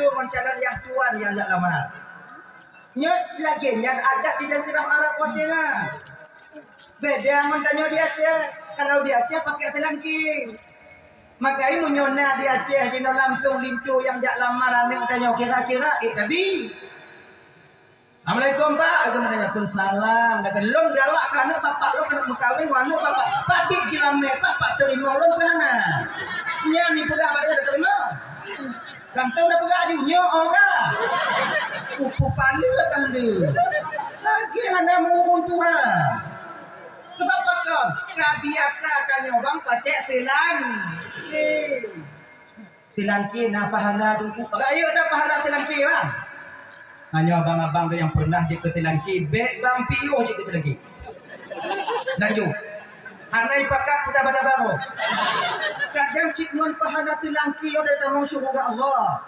laju mencalon yang tuan yang tak lamar. Nyot lagi yang ada di Jazirah Arab Watina. Beda mentanya di Aceh. Kalau di Aceh pakai selangki. Makai munyona di Aceh jino langsung lintu yang jak lamar ane tanya kira-kira tapi. Assalamualaikum Pak, aku menanya salam. Dah kelon galak kana bapak lo kena mengkawin wanu bapak. Padik jelame Pak terima lo kana. Nya ni pegak pada ada terima. Ganteng dah pegak junyo ora. Kupu pala kan dia. Lagi hana mengurung Tuhan. Sebab pakam kebiasa tanya orang pakai silang. Silangki na pahala dulu. Ayo dah pahala silangki bang. Hanya abang-abang yang pernah je ke Selangki, beg bang piu je ke Selangki. Lanjut. Hanai pakat pada baru. Kadang cik mun pahala Selangki ada dalam syurga Allah.